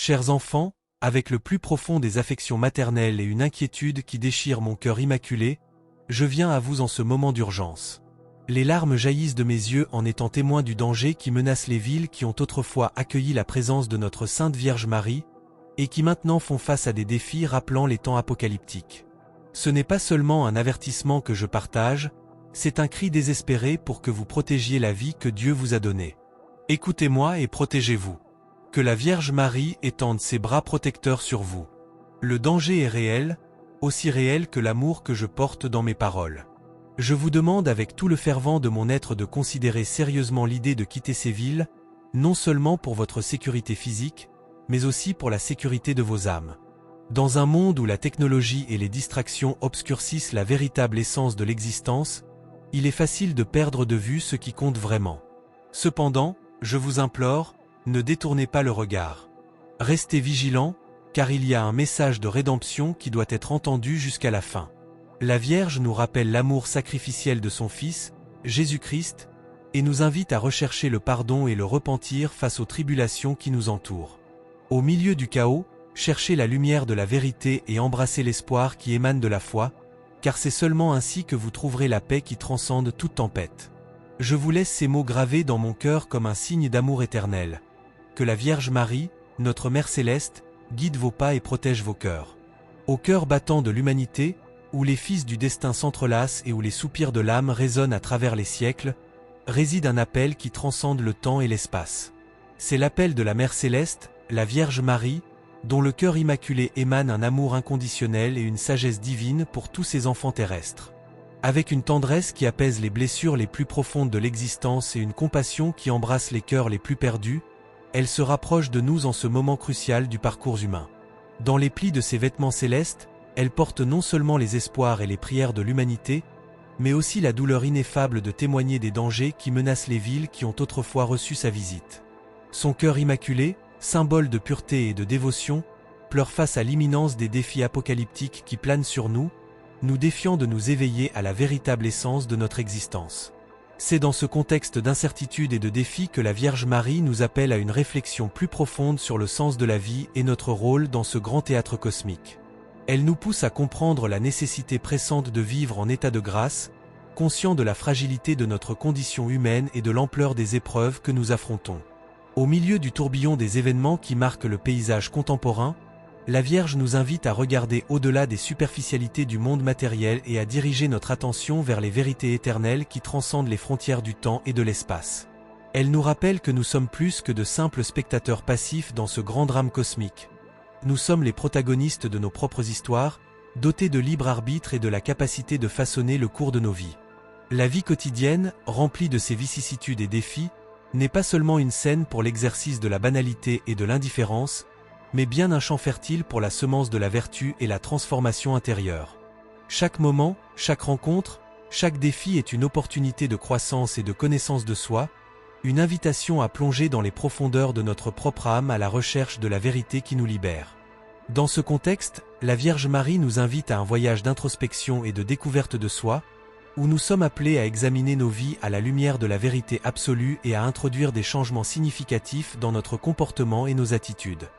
Chers enfants, avec le plus profond des affections maternelles et une inquiétude qui déchire mon cœur immaculé, je viens à vous en ce moment d'urgence. Les larmes jaillissent de mes yeux en étant témoin du danger qui menace les villes qui ont autrefois accueilli la présence de notre Sainte Vierge Marie, et qui maintenant font face à des défis rappelant les temps apocalyptiques. Ce n'est pas seulement un avertissement que je partage, c'est un cri désespéré pour que vous protégiez la vie que Dieu vous a donnée. Écoutez-moi et protégez-vous. Que la Vierge Marie étende ses bras protecteurs sur vous. Le danger est réel, aussi réel que l'amour que je porte dans mes paroles. Je vous demande avec tout le fervent de mon être de considérer sérieusement l'idée de quitter ces villes, non seulement pour votre sécurité physique, mais aussi pour la sécurité de vos âmes. Dans un monde où la technologie et les distractions obscurcissent la véritable essence de l'existence, il est facile de perdre de vue ce qui compte vraiment. Cependant, je vous implore, ne détournez pas le regard. Restez vigilants, car il y a un message de rédemption qui doit être entendu jusqu'à la fin. La Vierge nous rappelle l'amour sacrificiel de son Fils, Jésus-Christ, et nous invite à rechercher le pardon et le repentir face aux tribulations qui nous entourent. Au milieu du chaos, cherchez la lumière de la vérité et embrassez l'espoir qui émane de la foi, car c'est seulement ainsi que vous trouverez la paix qui transcende toute tempête. Je vous laisse ces mots gravés dans mon cœur comme un signe d'amour éternel. Que la Vierge Marie, notre Mère Céleste, guide vos pas et protège vos cœurs. Au cœur battant de l'humanité, où les fils du destin s'entrelacent et où les soupirs de l'âme résonnent à travers les siècles, réside un appel qui transcende le temps et l'espace. C'est l'appel de la Mère Céleste, la Vierge Marie, dont le cœur immaculé émane un amour inconditionnel et une sagesse divine pour tous ses enfants terrestres. Avec une tendresse qui apaise les blessures les plus profondes de l'existence et une compassion qui embrasse les cœurs les plus perdus, elle se rapproche de nous en ce moment crucial du parcours humain. Dans les plis de ses vêtements célestes, elle porte non seulement les espoirs et les prières de l'humanité, mais aussi la douleur ineffable de témoigner des dangers qui menacent les villes qui ont autrefois reçu sa visite. Son cœur immaculé, symbole de pureté et de dévotion, pleure face à l'imminence des défis apocalyptiques qui planent sur nous, nous défiant de nous éveiller à la véritable essence de notre existence. C'est dans ce contexte d'incertitude et de défi que la Vierge Marie nous appelle à une réflexion plus profonde sur le sens de la vie et notre rôle dans ce grand théâtre cosmique. Elle nous pousse à comprendre la nécessité pressante de vivre en état de grâce, conscient de la fragilité de notre condition humaine et de l'ampleur des épreuves que nous affrontons. Au milieu du tourbillon des événements qui marquent le paysage contemporain, la Vierge nous invite à regarder au-delà des superficialités du monde matériel et à diriger notre attention vers les vérités éternelles qui transcendent les frontières du temps et de l'espace. Elle nous rappelle que nous sommes plus que de simples spectateurs passifs dans ce grand drame cosmique. Nous sommes les protagonistes de nos propres histoires, dotés de libre arbitre et de la capacité de façonner le cours de nos vies. La vie quotidienne, remplie de ses vicissitudes et défis, n'est pas seulement une scène pour l'exercice de la banalité et de l'indifférence, mais bien un champ fertile pour la semence de la vertu et la transformation intérieure. Chaque moment, chaque rencontre, chaque défi est une opportunité de croissance et de connaissance de soi, une invitation à plonger dans les profondeurs de notre propre âme à la recherche de la vérité qui nous libère. Dans ce contexte, la Vierge Marie nous invite à un voyage d'introspection et de découverte de soi, où nous sommes appelés à examiner nos vies à la lumière de la vérité absolue et à introduire des changements significatifs dans notre comportement et nos attitudes.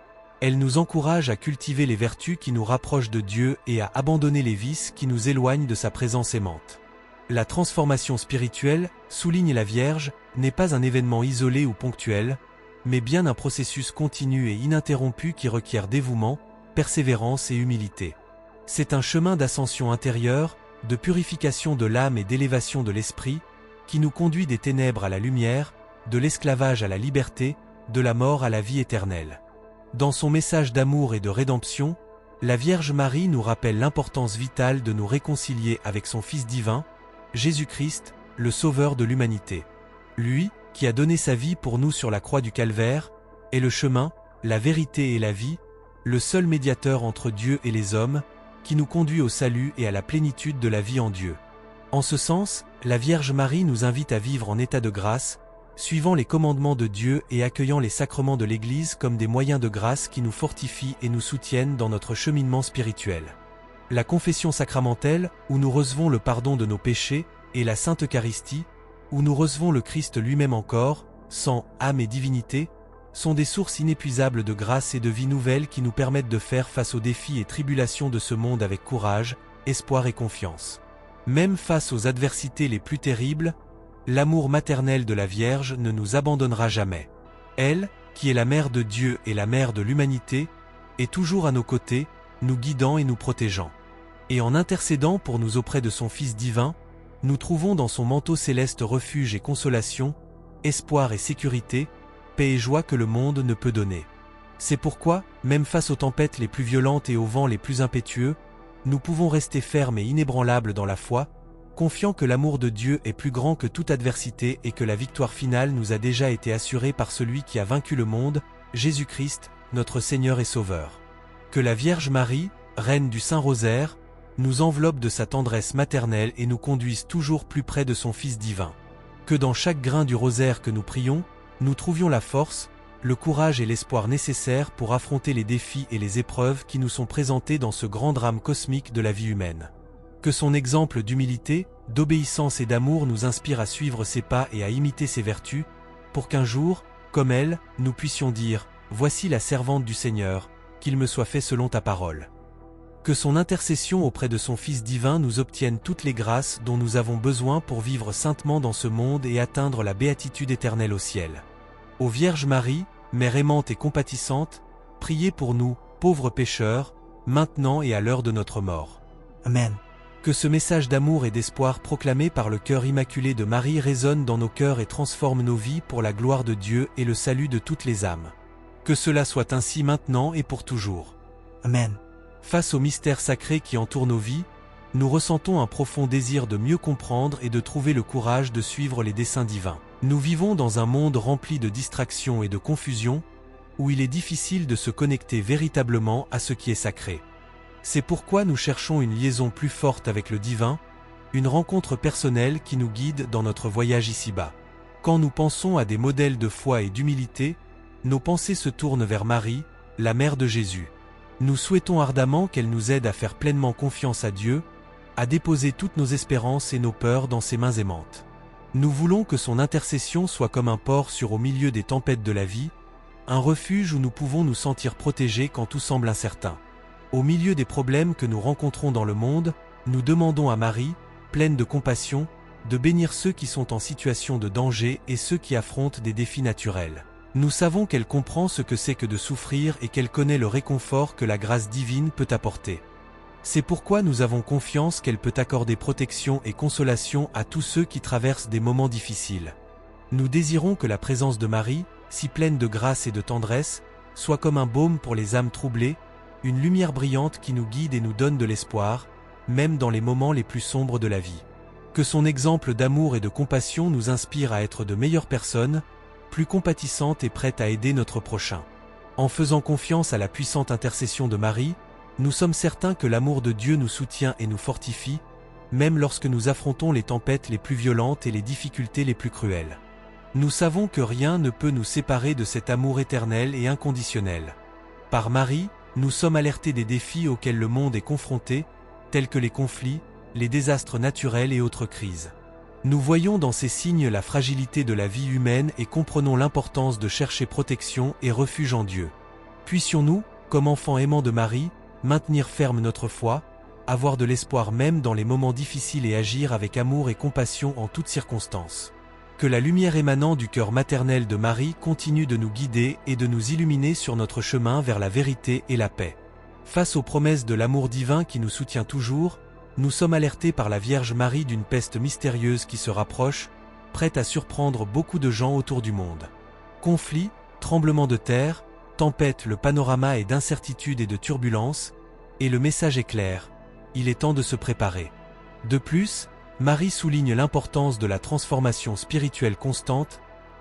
Elle nous encourage à cultiver les vertus qui nous rapprochent de Dieu et à abandonner les vices qui nous éloignent de sa présence aimante. La transformation spirituelle, souligne la Vierge, n'est pas un événement isolé ou ponctuel, mais bien un processus continu et ininterrompu qui requiert dévouement, persévérance et humilité. C'est un chemin d'ascension intérieure, de purification de l'âme et d'élévation de l'esprit, qui nous conduit des ténèbres à la lumière, de l'esclavage à la liberté, de la mort à la vie éternelle. Dans son message d'amour et de rédemption, la Vierge Marie nous rappelle l'importance vitale de nous réconcilier avec son Fils divin, Jésus-Christ, le Sauveur de l'humanité. Lui, qui a donné sa vie pour nous sur la croix du Calvaire, est le chemin, la vérité et la vie, le seul médiateur entre Dieu et les hommes, qui nous conduit au salut et à la plénitude de la vie en Dieu. En ce sens, la Vierge Marie nous invite à vivre en état de grâce, suivant les commandements de Dieu et accueillant les sacrements de l'Église comme des moyens de grâce qui nous fortifient et nous soutiennent dans notre cheminement spirituel. La confession sacramentelle, où nous recevons le pardon de nos péchés, et la Sainte Eucharistie, où nous recevons le Christ lui-même en corps, sang, âme et divinité, sont des sources inépuisables de grâce et de vie nouvelle qui nous permettent de faire face aux défis et tribulations de ce monde avec courage, espoir et confiance. Même face aux adversités les plus terribles, l'amour maternel de la Vierge ne nous abandonnera jamais. Elle, qui est la mère de Dieu et la mère de l'humanité, est toujours à nos côtés, nous guidant et nous protégeant. Et en intercédant pour nous auprès de son Fils divin, nous trouvons dans son manteau céleste refuge et consolation, espoir et sécurité, paix et joie que le monde ne peut donner. C'est pourquoi, même face aux tempêtes les plus violentes et aux vents les plus impétueux, nous pouvons rester fermes et inébranlables dans la foi, confiants que l'amour de Dieu est plus grand que toute adversité et que la victoire finale nous a déjà été assurée par celui qui a vaincu le monde, Jésus-Christ, notre Seigneur et Sauveur. Que la Vierge Marie, Reine du Saint-Rosaire, nous enveloppe de sa tendresse maternelle et nous conduise toujours plus près de son Fils divin. Que dans chaque grain du rosaire que nous prions, nous trouvions la force, le courage et l'espoir nécessaires pour affronter les défis et les épreuves qui nous sont présentés dans ce grand drame cosmique de la vie humaine. Que son exemple d'humilité, d'obéissance et d'amour nous inspire à suivre ses pas et à imiter ses vertus, pour qu'un jour, comme elle, nous puissions dire « Voici la servante du Seigneur, qu'il me soit fait selon ta parole ». Que son intercession auprès de son Fils divin nous obtienne toutes les grâces dont nous avons besoin pour vivre saintement dans ce monde et atteindre la béatitude éternelle au ciel. Ô Vierge Marie, Mère aimante et compatissante, priez pour nous, pauvres pécheurs, maintenant et à l'heure de notre mort. Amen. Que ce message d'amour et d'espoir proclamé par le cœur immaculé de Marie résonne dans nos cœurs et transforme nos vies pour la gloire de Dieu et le salut de toutes les âmes. Que cela soit ainsi maintenant et pour toujours. Amen. Face aux mystères sacrés qui entourent nos vies, nous ressentons un profond désir de mieux comprendre et de trouver le courage de suivre les desseins divins. Nous vivons dans un monde rempli de distractions et de confusion, où il est difficile de se connecter véritablement à ce qui est sacré. C'est pourquoi nous cherchons une liaison plus forte avec le divin, une rencontre personnelle qui nous guide dans notre voyage ici-bas. Quand nous pensons à des modèles de foi et d'humilité, nos pensées se tournent vers Marie, la mère de Jésus. Nous souhaitons ardemment qu'elle nous aide à faire pleinement confiance à Dieu, à déposer toutes nos espérances et nos peurs dans ses mains aimantes. Nous voulons que son intercession soit comme un port sûr au milieu des tempêtes de la vie, un refuge où nous pouvons nous sentir protégés quand tout semble incertain. Au milieu des problèmes que nous rencontrons dans le monde, nous demandons à Marie, pleine de compassion, de bénir ceux qui sont en situation de danger et ceux qui affrontent des défis naturels. Nous savons qu'elle comprend ce que c'est que de souffrir et qu'elle connaît le réconfort que la grâce divine peut apporter. C'est pourquoi nous avons confiance qu'elle peut accorder protection et consolation à tous ceux qui traversent des moments difficiles. Nous désirons que la présence de Marie, si pleine de grâce et de tendresse, soit comme un baume pour les âmes troublées, une lumière brillante qui nous guide et nous donne de l'espoir, même dans les moments les plus sombres de la vie. Que son exemple d'amour et de compassion nous inspire à être de meilleures personnes, plus compatissantes et prêtes à aider notre prochain. En faisant confiance à la puissante intercession de Marie, nous sommes certains que l'amour de Dieu nous soutient et nous fortifie, même lorsque nous affrontons les tempêtes les plus violentes et les difficultés les plus cruelles. Nous savons que rien ne peut nous séparer de cet amour éternel et inconditionnel. Par Marie, nous sommes alertés des défis auxquels le monde est confronté, tels que les conflits, les désastres naturels et autres crises. Nous voyons dans ces signes la fragilité de la vie humaine et comprenons l'importance de chercher protection et refuge en Dieu. Puissions-nous, comme enfants aimants de Marie, maintenir ferme notre foi, avoir de l'espoir même dans les moments difficiles et agir avec amour et compassion en toutes circonstances. Que la lumière émanant du cœur maternel de Marie continue de nous guider et de nous illuminer sur notre chemin vers la vérité et la paix. Face aux promesses de l'amour divin qui nous soutient toujours, nous sommes alertés par la Vierge Marie d'une peste mystérieuse qui se rapproche, prête à surprendre beaucoup de gens autour du monde. Conflits, tremblements de terre, tempêtes, le panorama est d'incertitude et de turbulence, et le message est clair, il est temps de se préparer. De plus, Marie souligne l'importance de la transformation spirituelle constante,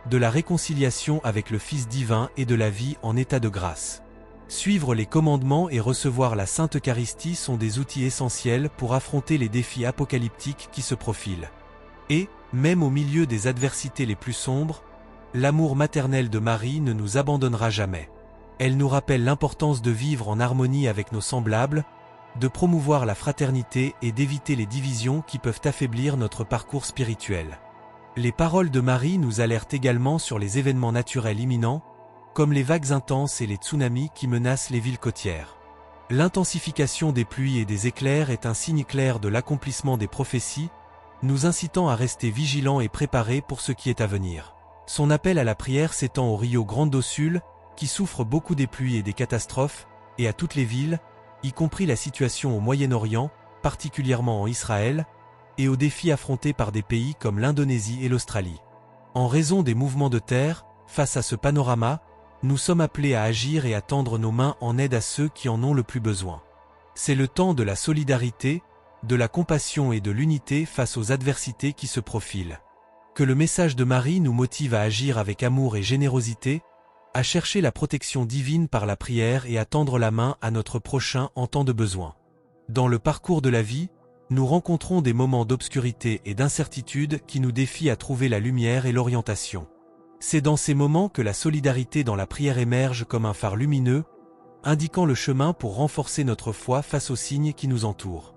de la réconciliation avec le Fils divin et de la vie en état de grâce. Suivre les commandements et recevoir la Sainte Eucharistie sont des outils essentiels pour affronter les défis apocalyptiques qui se profilent. Et, même au milieu des adversités les plus sombres, l'amour maternel de Marie ne nous abandonnera jamais. Elle nous rappelle l'importance de vivre en harmonie avec nos semblables, de promouvoir la fraternité et d'éviter les divisions qui peuvent affaiblir notre parcours spirituel. Les paroles de Marie nous alertent également sur les événements naturels imminents, comme les vagues intenses et les tsunamis qui menacent les villes côtières. L'intensification des pluies et des éclairs est un signe clair de l'accomplissement des prophéties, nous incitant à rester vigilants et préparés pour ce qui est à venir. Son appel à la prière s'étend au Rio Grande do Sul, qui souffre beaucoup des pluies et des catastrophes, et à toutes les villes, y compris la situation au Moyen-Orient, particulièrement en Israël, et aux défis affrontés par des pays comme l'Indonésie et l'Australie. En raison des mouvements de terre, face à ce panorama, nous sommes appelés à agir et à tendre nos mains en aide à ceux qui en ont le plus besoin. C'est le temps de la solidarité, de la compassion et de l'unité face aux adversités qui se profilent. Que le message de Marie nous motive à agir avec amour et générosité, à chercher la protection divine par la prière et à tendre la main à notre prochain en temps de besoin. Dans le parcours de la vie, nous rencontrons des moments d'obscurité et d'incertitude qui nous défient à trouver la lumière et l'orientation. C'est dans ces moments que la solidarité dans la prière émerge comme un phare lumineux, indiquant le chemin pour renforcer notre foi face aux signes qui nous entourent.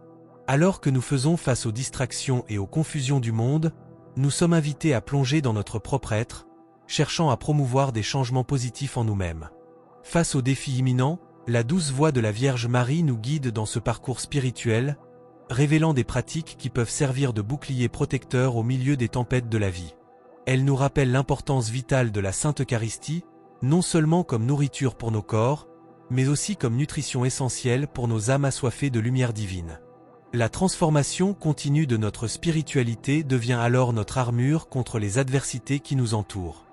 Alors que nous faisons face aux distractions et aux confusions du monde, nous sommes invités à plonger dans notre propre être, cherchant à promouvoir des changements positifs en nous-mêmes. Face aux défis imminents, la douce voix de la Vierge Marie nous guide dans ce parcours spirituel, révélant des pratiques qui peuvent servir de bouclier protecteur au milieu des tempêtes de la vie. Elle nous rappelle l'importance vitale de la Sainte Eucharistie, non seulement comme nourriture pour nos corps, mais aussi comme nutrition essentielle pour nos âmes assoiffées de lumière divine. La transformation continue de notre spiritualité devient alors notre armure contre les adversités qui nous entourent.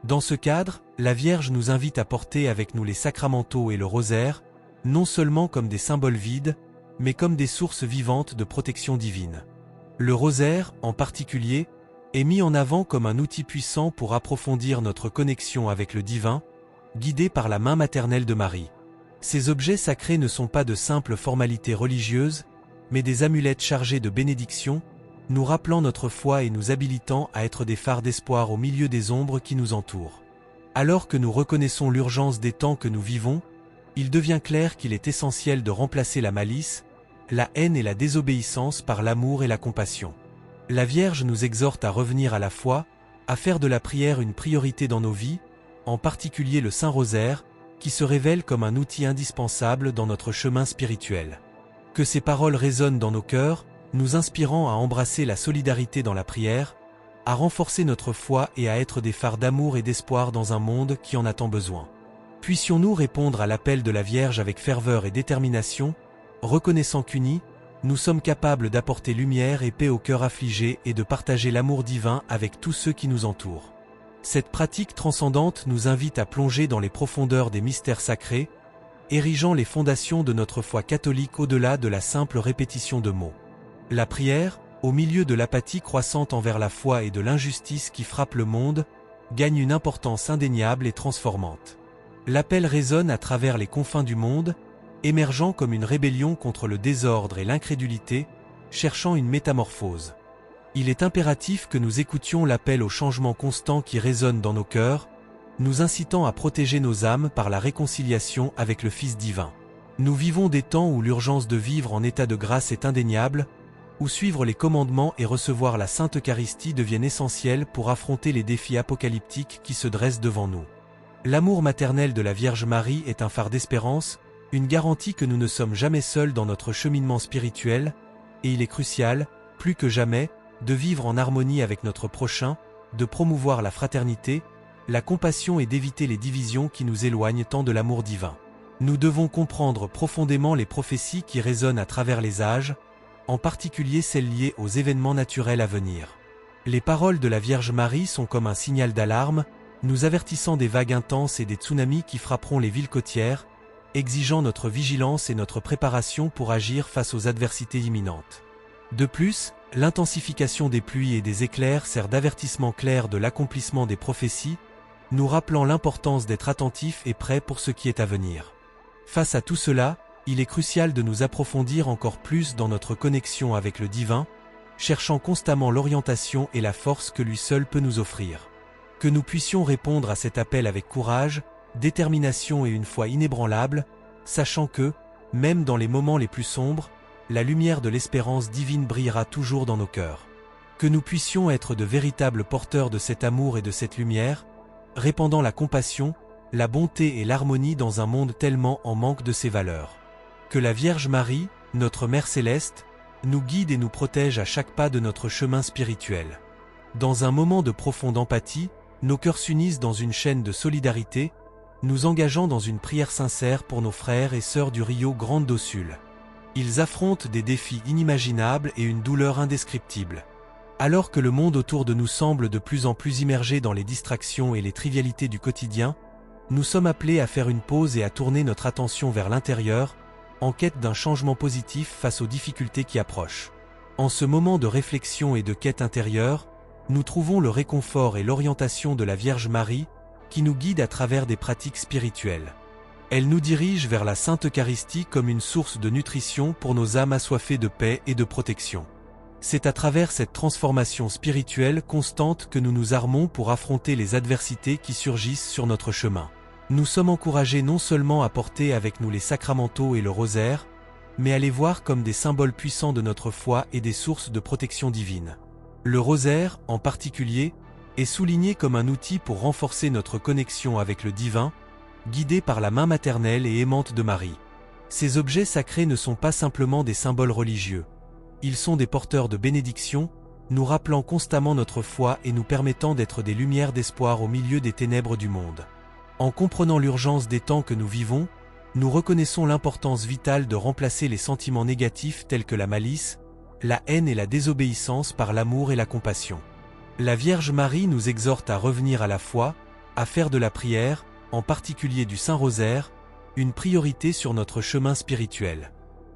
Dans ce cadre, la Vierge nous invite à porter avec nous les sacramentaux et le rosaire, non seulement comme des symboles vides, mais comme des sources vivantes de protection divine. Le rosaire, en particulier, est mis en avant comme un outil puissant pour approfondir notre connexion avec le divin, guidé par la main maternelle de Marie. Ces objets sacrés ne sont pas de simples formalités religieuses, mais des amulettes chargées de bénédictions, nous rappelant notre foi et nous habilitant à être des phares d'espoir au milieu des ombres qui nous entourent. Alors que nous reconnaissons l'urgence des temps que nous vivons, il devient clair qu'il est essentiel de remplacer la malice, la haine et la désobéissance par l'amour et la compassion. La Vierge nous exhorte à revenir à la foi, à faire de la prière une priorité dans nos vies, en particulier le Saint-Rosaire, qui se révèle comme un outil indispensable dans notre chemin spirituel. Que ces paroles résonnent dans nos cœurs, nous inspirant à embrasser la solidarité dans la prière, à renforcer notre foi et à être des phares d'amour et d'espoir dans un monde qui en a tant besoin. Puissions-nous répondre à l'appel de la Vierge avec ferveur et détermination, reconnaissant qu'unis, nous sommes capables d'apporter lumière et paix au cœur affligé et de partager l'amour divin avec tous ceux qui nous entourent. Cette pratique transcendante nous invite à plonger dans les profondeurs des mystères sacrés, érigeant les fondations de notre foi catholique au-delà de la simple répétition de mots. La prière, au milieu de l'apathie croissante envers la foi et de l'injustice qui frappe le monde, gagne une importance indéniable et transformante. L'appel résonne à travers les confins du monde, émergeant comme une rébellion contre le désordre et l'incrédulité, cherchant une métamorphose. Il est impératif que nous écoutions l'appel au changement constant qui résonne dans nos cœurs, nous incitant à protéger nos âmes par la réconciliation avec le Fils divin. Nous vivons des temps où l'urgence de vivre en état de grâce est indéniable, où suivre les commandements et recevoir la Sainte Eucharistie deviennent essentiels pour affronter les défis apocalyptiques qui se dressent devant nous. L'amour maternel de la Vierge Marie est un phare d'espérance, une garantie que nous ne sommes jamais seuls dans notre cheminement spirituel, et il est crucial, plus que jamais, de vivre en harmonie avec notre prochain, de promouvoir la fraternité, la compassion et d'éviter les divisions qui nous éloignent tant de l'amour divin. Nous devons comprendre profondément les prophéties qui résonnent à travers les âges, en particulier celles liées aux événements naturels à venir. Les paroles de la Vierge Marie sont comme un signal d'alarme, nous avertissant des vagues intenses et des tsunamis qui frapperont les villes côtières, exigeant notre vigilance et notre préparation pour agir face aux adversités imminentes. De plus, l'intensification des pluies et des éclairs sert d'avertissement clair de l'accomplissement des prophéties, nous rappelant l'importance d'être attentifs et prêts pour ce qui est à venir. Face à tout cela, il est crucial de nous approfondir encore plus dans notre connexion avec le divin, cherchant constamment l'orientation et la force que lui seul peut nous offrir. Que nous puissions répondre à cet appel avec courage, détermination et une foi inébranlable, sachant que, même dans les moments les plus sombres, la lumière de l'espérance divine brillera toujours dans nos cœurs. Que nous puissions être de véritables porteurs de cet amour et de cette lumière, répandant la compassion, la bonté et l'harmonie dans un monde tellement en manque de ces valeurs. Que la Vierge Marie, notre Mère Céleste, nous guide et nous protège à chaque pas de notre chemin spirituel. Dans un moment de profonde empathie, nos cœurs s'unissent dans une chaîne de solidarité, nous engageant dans une prière sincère pour nos frères et sœurs du Rio Grande do Sul. Ils affrontent des défis inimaginables et une douleur indescriptible. Alors que le monde autour de nous semble de plus en plus immergé dans les distractions et les trivialités du quotidien, nous sommes appelés à faire une pause et à tourner notre attention vers l'intérieur, en quête d'un changement positif face aux difficultés qui approchent. En ce moment de réflexion et de quête intérieure, nous trouvons le réconfort et l'orientation de la Vierge Marie, qui nous guide à travers des pratiques spirituelles. Elle nous dirige vers la Sainte Eucharistie comme une source de nutrition pour nos âmes assoiffées de paix et de protection. C'est à travers cette transformation spirituelle constante que nous nous armons pour affronter les adversités qui surgissent sur notre chemin. Nous sommes encouragés non seulement à porter avec nous les sacramentaux et le rosaire, mais à les voir comme des symboles puissants de notre foi et des sources de protection divine. Le rosaire, en particulier, est souligné comme un outil pour renforcer notre connexion avec le divin, guidé par la main maternelle et aimante de Marie. Ces objets sacrés ne sont pas simplement des symboles religieux. Ils sont des porteurs de bénédiction, nous rappelant constamment notre foi et nous permettant d'être des lumières d'espoir au milieu des ténèbres du monde. En comprenant l'urgence des temps que nous vivons, nous reconnaissons l'importance vitale de remplacer les sentiments négatifs tels que la malice, la haine et la désobéissance par l'amour et la compassion. La Vierge Marie nous exhorte à revenir à la foi, à faire de la prière, en particulier du Saint-Rosaire, une priorité sur notre chemin spirituel.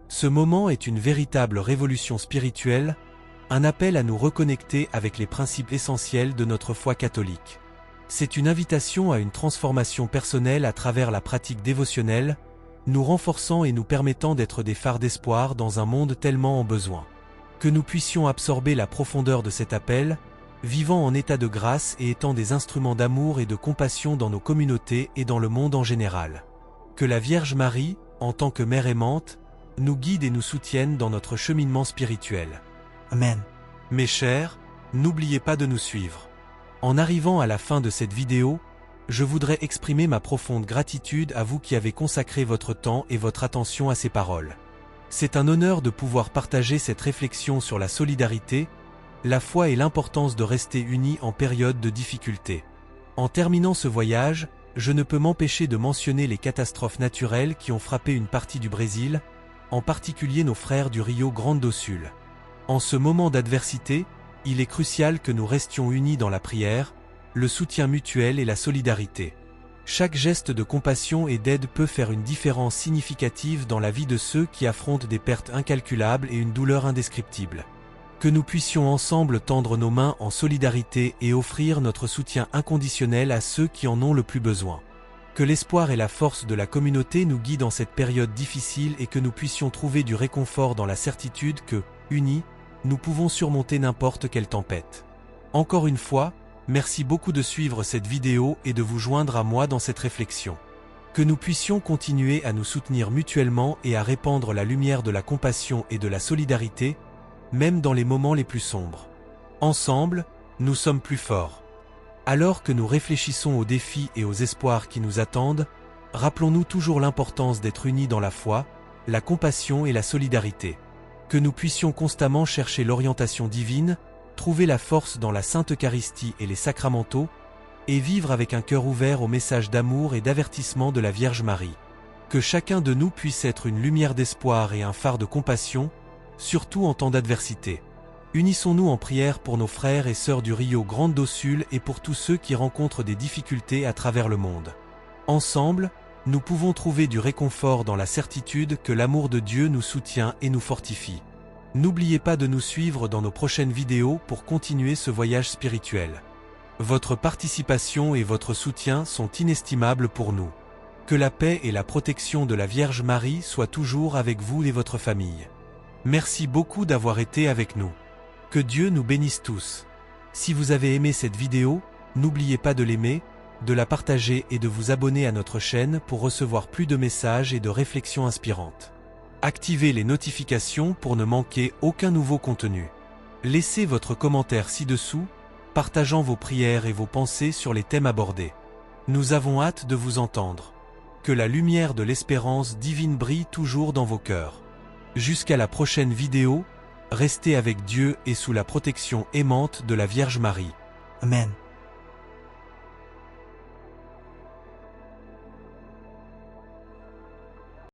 Ce moment est une véritable révolution spirituelle, un appel à nous reconnecter avec les principes essentiels de notre foi catholique. C'est une invitation à une transformation personnelle à travers la pratique dévotionnelle, nous renforçant et nous permettant d'être des phares d'espoir dans un monde tellement en besoin. Que nous puissions absorber la profondeur de cet appel, vivant en état de grâce et étant des instruments d'amour et de compassion dans nos communautés et dans le monde en général. Que la Vierge Marie, en tant que mère aimante, nous guide et nous soutienne dans notre cheminement spirituel. Amen. Mes chers, n'oubliez pas de nous suivre. En arrivant à la fin de cette vidéo, je voudrais exprimer ma profonde gratitude à vous qui avez consacré votre temps et votre attention à ces paroles. C'est un honneur de pouvoir partager cette réflexion sur la solidarité, la foi et l'importance de rester unis en période de difficulté. En terminant ce voyage, je ne peux m'empêcher de mentionner les catastrophes naturelles qui ont frappé une partie du Brésil, en particulier nos frères du Rio Grande do Sul. En ce moment d'adversité, il est crucial que nous restions unis dans la prière, le soutien mutuel et la solidarité. Chaque geste de compassion et d'aide peut faire une différence significative dans la vie de ceux qui affrontent des pertes incalculables et une douleur indescriptible. Que nous puissions ensemble tendre nos mains en solidarité et offrir notre soutien inconditionnel à ceux qui en ont le plus besoin. Que l'espoir et la force de la communauté nous guident dans cette période difficile et que nous puissions trouver du réconfort dans la certitude que, unis, nous pouvons surmonter n'importe quelle tempête. Encore une fois, merci beaucoup de suivre cette vidéo et de vous joindre à moi dans cette réflexion. Que nous puissions continuer à nous soutenir mutuellement et à répandre la lumière de la compassion et de la solidarité, même dans les moments les plus sombres. Ensemble, nous sommes plus forts. Alors que nous réfléchissons aux défis et aux espoirs qui nous attendent, rappelons-nous toujours l'importance d'être unis dans la foi, la compassion et la solidarité. Que nous puissions constamment chercher l'orientation divine, trouver la force dans la Sainte Eucharistie et les sacramentaux, et vivre avec un cœur ouvert au message d'amour et d'avertissement de la Vierge Marie. Que chacun de nous puisse être une lumière d'espoir et un phare de compassion, surtout en temps d'adversité. Unissons-nous en prière pour nos frères et sœurs du Rio Grande do Sul et pour tous ceux qui rencontrent des difficultés à travers le monde. Ensemble, nous pouvons trouver du réconfort dans la certitude que l'amour de Dieu nous soutient et nous fortifie. N'oubliez pas de nous suivre dans nos prochaines vidéos pour continuer ce voyage spirituel. Votre participation et votre soutien sont inestimables pour nous. Que la paix et la protection de la Vierge Marie soient toujours avec vous et votre famille. Merci beaucoup d'avoir été avec nous. Que Dieu nous bénisse tous. Si vous avez aimé cette vidéo, n'oubliez pas de l'aimer, de la partager et de vous abonner à notre chaîne pour recevoir plus de messages et de réflexions inspirantes. Activez les notifications pour ne manquer aucun nouveau contenu. Laissez votre commentaire ci-dessous, partageant vos prières et vos pensées sur les thèmes abordés. Nous avons hâte de vous entendre. Que la lumière de l'espérance divine brille toujours dans vos cœurs. Jusqu'à la prochaine vidéo, restez avec Dieu et sous la protection aimante de la Vierge Marie. Amen.